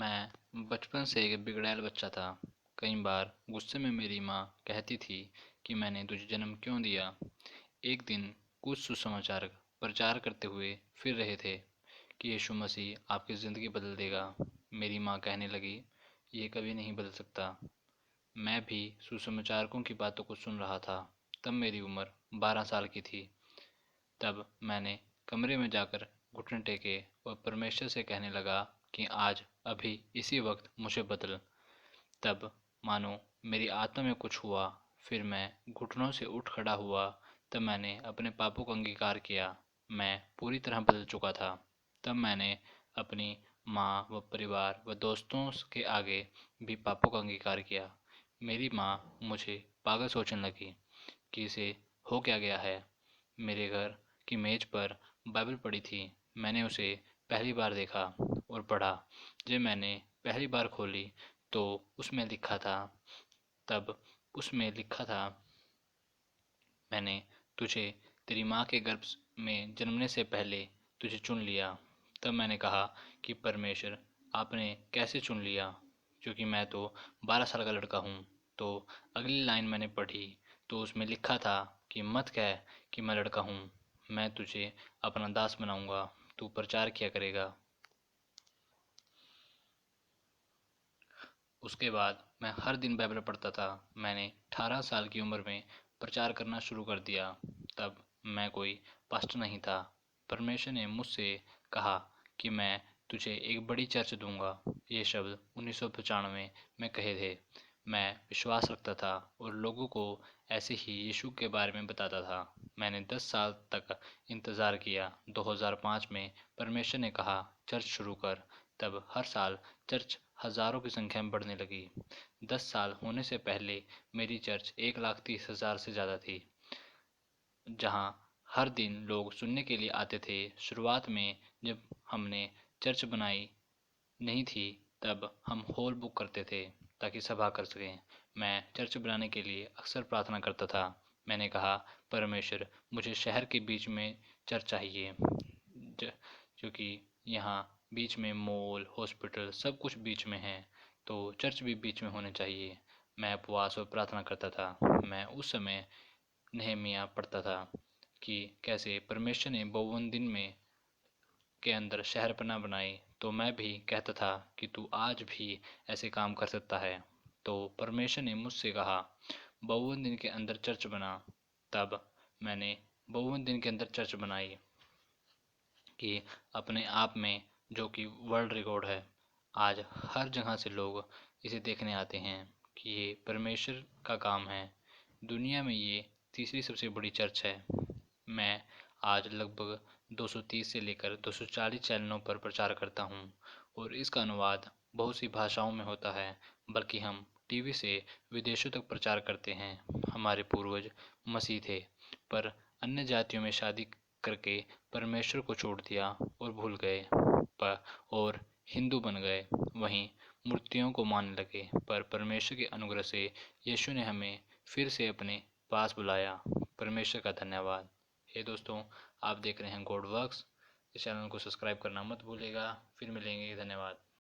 मैं बचपन से एक बिगड़ैल बच्चा था। कई बार गुस्से में मेरी माँ कहती थी कि मैंने तुझे जन्म क्यों दिया। एक दिन कुछ सुसमाचार प्रचार करते हुए फिर रहे थे कि यीशु मसीह आपकी ज़िंदगी बदल देगा। मेरी माँ कहने लगी, ये कभी नहीं बदल सकता। मैं भी सुसमाचारकों की बातों को सुन रहा था। तब मेरी उम्र 12 साल की थी। तब मैंने कमरे में जाकर घुटने टेके और परमेश्वर से कहने लगा कि आज अभी इसी वक्त मुझे बदल। तब मानो मेरी आत्मा में कुछ हुआ। फिर मैं घुटनों से उठ खड़ा हुआ। तब मैंने अपने पापों का अंगीकार किया। मैं पूरी तरह बदल चुका था। तब मैंने अपनी माँ व परिवार व दोस्तों के आगे भी पापों का अंगीकार किया। मेरी माँ मुझे पागल सोचने लगी कि इसे हो क्या गया है। मेरे घर की मेज पर बाइबल पड़ी थी। मैंने उसे पहली बार देखा और पढ़ा। जब मैंने पहली बार खोली तो उसमें लिखा था तब उसमें लिखा था, मैंने तुझे तेरी माँ के गर्भ में जन्मने से पहले तुझे चुन लिया। तब मैंने कहा कि परमेश्वर, आपने कैसे चुन लिया, क्योंकि मैं तो 12 साल का लड़का हूँ। तो अगली लाइन मैंने पढ़ी तो उसमें लिखा था कि मत कह कि मैं लड़का हूँ, मैं तुझे अपना दास बनाऊंगा, तू प्रचार किया करेगा। उसके बाद मैं हर दिन बाइबल पढ़ता था। मैंने 18 साल की उम्र में प्रचार करना शुरू कर दिया। तब मैं कोई पास्टर नहीं था। परमेश्वर ने मुझसे कहा कि मैं तुझे एक बड़ी चर्च दूंगा। ये शब्द 1995 में कहे थे। मैं विश्वास रखता था और लोगों को ऐसे ही यीशु के बारे में बताता था। मैंने 10 साल तक इंतज़ार किया। 2005 में परमेश्वर ने कहा चर्च शुरू कर। तब हर साल चर्च हजारों की संख्या में बढ़ने लगी। 10 साल होने से पहले मेरी चर्च 1,30,000 से ज़्यादा थी, जहाँ हर दिन लोग सुनने के लिए आते थे। शुरुआत में जब हमने चर्च बनाई नहीं थी, तब हम हॉल बुक करते थे ताकि सभा कर सकें। मैं चर्च बनाने के लिए अक्सर प्रार्थना करता था। मैंने कहा, परमेश्वर, मुझे शहर के बीच में चर्च चाहिए, क्योंकि यहाँ बीच में मॉल, हॉस्पिटल सब कुछ बीच में है, तो चर्च भी बीच में होने चाहिए। मैं उपवास और प्रार्थना करता था। मैं उस समय नहमिया पढ़ता था कि कैसे परमेश्वर ने 52 दिन में के अंदर शहरपनाह बनाई। तो मैं भी कहता था कि तू आज भी ऐसे काम कर सकता है। तो परमेश्वर ने मुझसे कहा 52 दिन के अंदर चर्च बना। तब मैंने 52 दिन के अंदर चर्च बनाई कि अपने आप में, जो कि वर्ल्ड रिकॉर्ड है। आज हर जगह से लोग इसे देखने आते हैं कि ये परमेश्वर का काम है। दुनिया में ये तीसरी सबसे बड़ी चर्च है। मैं आज लगभग 230 से लेकर 240 चैनलों पर प्रचार करता हूँ और इसका अनुवाद बहुत सी भाषाओं में होता है। बल्कि हम टीवी से विदेशों तक प्रचार करते हैं। हमारे पूर्वज मसीह थे, पर अन्य जातियों में शादी करके परमेश्वर को छोड़ दिया और भूल गए, पर और हिंदू बन गए। वहीं मूर्तियों को मानने लगे। पर परमेश्वर के अनुग्रह से यीशु ने हमें फिर से अपने पास बुलाया। परमेश्वर का धन्यवाद। हे दोस्तों, आप देख रहे हैं गॉड वर्क्स। इस चैनल को सब्सक्राइब करना मत भूलिएगा। फिर मिलेंगे। धन्यवाद।